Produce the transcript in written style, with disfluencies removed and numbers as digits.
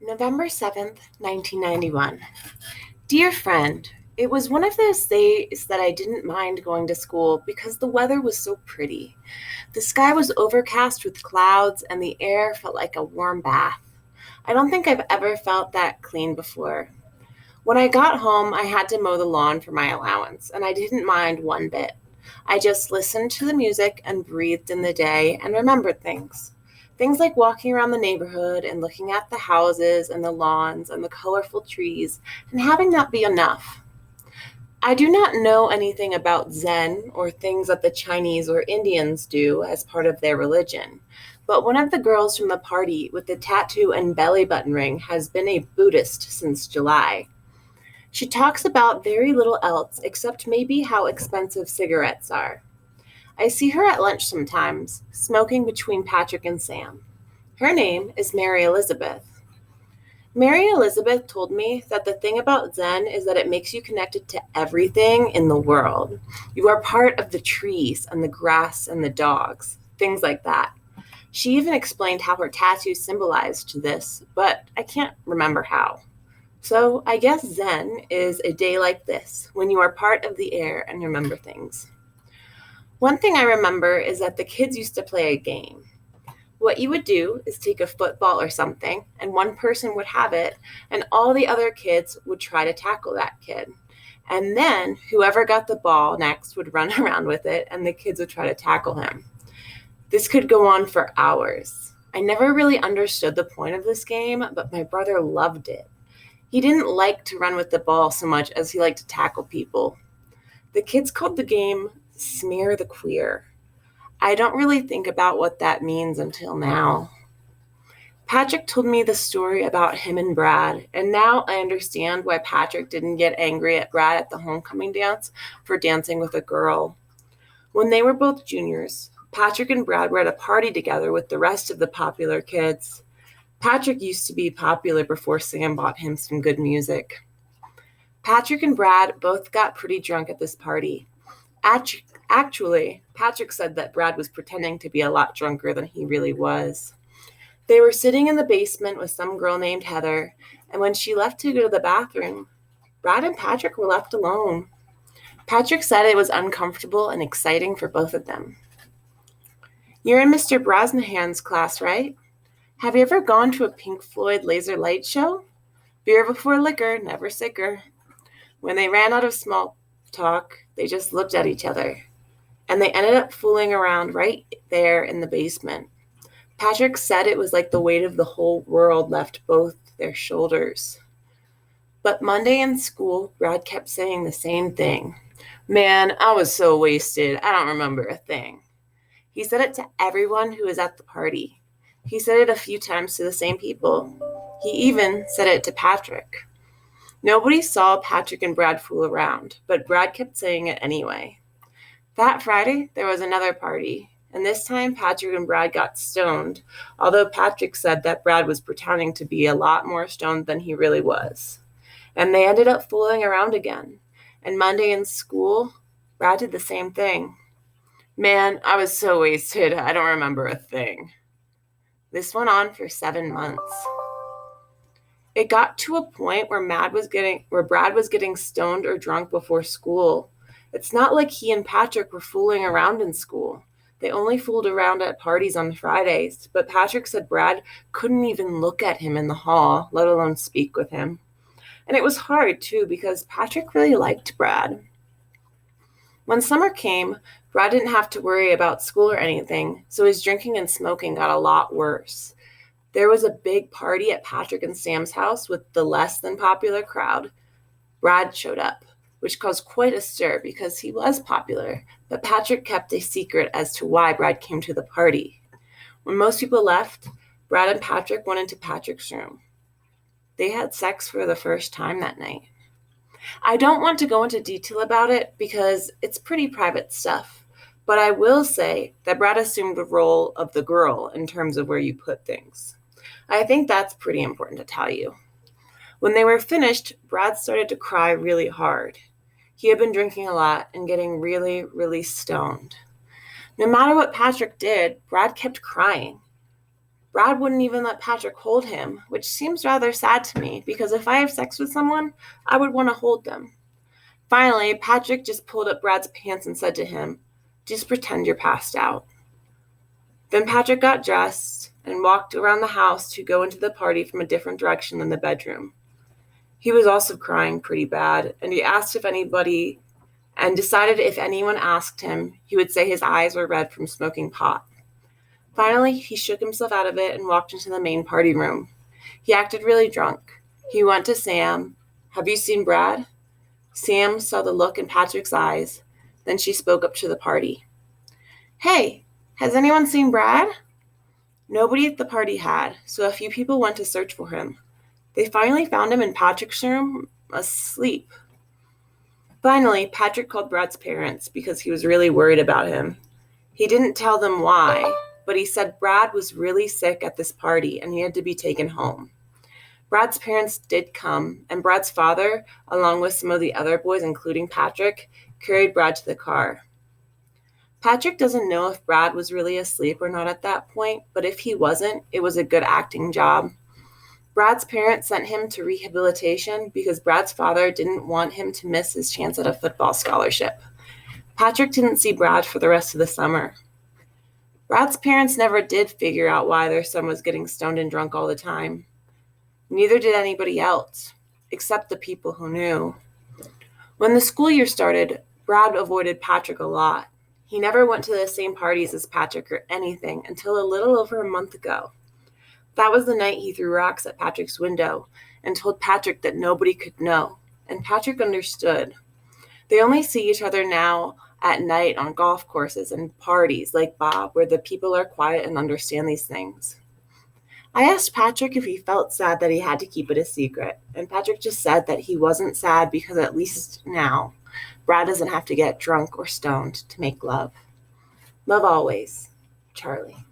November 7th, 1991. Dear friend, it was one of those days that I didn't mind going to school because the weather was so pretty. The sky was overcast with clouds and the air felt like a warm bath. I don't think I've ever felt that clean before. When I got home, I had to mow the lawn for my allowance, and I didn't mind one bit. I just listened to the music and breathed in the day and remembered things. Things like walking around the neighborhood and looking at the houses and the lawns and the colorful trees and having that be enough. I do not know anything about Zen or things that the Chinese or Indians do as part of their religion, but one of the girls from the party with the tattoo and belly button ring has been a Buddhist since July. She talks about very little else except maybe how expensive cigarettes are. I see her at lunch sometimes, smoking between Patrick and Sam. Her name is Mary Elizabeth. Mary Elizabeth told me that the thing about Zen is that it makes you connected to everything in the world. You are part of the trees and the grass and the dogs, things like that. She even explained how her tattoo symbolized this, but I can't remember how. So I guess Zen is a day like this, when you are part of the air and remember things. One thing I remember is that the kids used to play a game. What you would do is take a football or something, and one person would have it, and all the other kids would try to tackle that kid. And then whoever got the ball next would run around with it, and the kids would try to tackle him. This could go on for hours. I never really understood the point of this game, but my brother loved it. He didn't like to run with the ball so much as he liked to tackle people. The kids called the game Smear the Queer. I don't really think about what that means until now. Patrick told me the story about him and Brad, and now I understand why Patrick didn't get angry at Brad at the homecoming dance for dancing with a girl. When they were both juniors, Patrick and Brad were at a party together with the rest of the popular kids. Patrick used to be popular before Sam bought him some good music. Patrick and Brad both got pretty drunk at this party. Actually, Patrick said that Brad was pretending to be a lot drunker than he really was. They were sitting in the basement with some girl named Heather, and when she left to go to the bathroom, Brad and Patrick were left alone. Patrick said it was uncomfortable and exciting for both of them. You're in Mr. Brosnahan's class, right? Have you ever gone to a Pink Floyd laser light show? Beer before liquor, never sicker. When they ran out of small talk, they just looked at each other. And they ended up fooling around right there in the basement. Patrick said it was like the weight of the whole world left both their shoulders. But Monday in school, Brad kept saying the same thing. Man, I was so wasted. I don't remember a thing. He said it to everyone who was at the party. He said it a few times to the same people. He even said it to Patrick. Nobody saw Patrick and Brad fool around, but Brad kept saying it anyway. That Friday, there was another party, and this time Patrick and Brad got stoned, although Patrick said that Brad was pretending to be a lot more stoned than he really was. And they ended up fooling around again. And Monday in school, Brad did the same thing. Man, I was so wasted, I don't remember a thing. This went on for 7 months. It got to a point where Brad was getting stoned or drunk before school. It's not like he and Patrick were fooling around in school. They only fooled around at parties on Fridays, but Patrick said Brad couldn't even look at him in the hall, let alone speak with him. And it was hard, too, because Patrick really liked Brad. When summer came, Brad didn't have to worry about school or anything, so his drinking and smoking got a lot worse. There was a big party at Patrick and Sam's house with the less than popular crowd. Brad showed up, which caused quite a stir because he was popular, but Patrick kept a secret as to why Brad came to the party. When most people left, Brad and Patrick went into Patrick's room. They had sex for the first time that night. I don't want to go into detail about it because it's pretty private stuff, but I will say that Brad assumed the role of the girl in terms of where you put things. I think that's pretty important to tell you. When they were finished, Brad started to cry really hard. He had been drinking a lot and getting really, really stoned. No matter what Patrick did, Brad kept crying. Brad wouldn't even let Patrick hold him, which seems rather sad to me because if I have sex with someone, I would want to hold them. Finally, Patrick just pulled up Brad's pants and said to him, "Just pretend you're passed out." Then Patrick got dressed and walked around the house to go into the party from a different direction than the bedroom. He was also crying pretty bad, and he asked if anybody and decided if anyone asked him, he would say his eyes were red from smoking pot. Finally, he shook himself out of it and walked into the main party room. He acted really drunk. He went to Sam. "Have you seen Brad?" Sam saw the look in Patrick's eyes. Then she spoke up to the party. "Hey, has anyone seen Brad?" Nobody at the party had, so a few people went to search for him. They finally found him in Patrick's room, asleep. Finally, Patrick called Brad's parents because he was really worried about him. He didn't tell them why, but he said Brad was really sick at this party and he had to be taken home. Brad's parents did come, and Brad's father, along with some of the other boys, including Patrick, carried Brad to the car. Patrick doesn't know if Brad was really asleep or not at that point, but if he wasn't, it was a good acting job. Brad's parents sent him to rehabilitation because Brad's father didn't want him to miss his chance at a football scholarship. Patrick didn't see Brad for the rest of the summer. Brad's parents never did figure out why their son was getting stoned and drunk all the time. Neither did anybody else, except the people who knew. When the school year started, Brad avoided Patrick a lot. He never went to the same parties as Patrick or anything until a little over a month ago. That was the night he threw rocks at Patrick's window and told Patrick that nobody could know, and Patrick understood. They only see each other now at night on golf courses and parties like Bob, where the people are quiet and understand these things. I asked Patrick if he felt sad that he had to keep it a secret, and Patrick just said that he wasn't sad because at least now, Brad doesn't have to get drunk or stoned to make love. Love always, Charlie.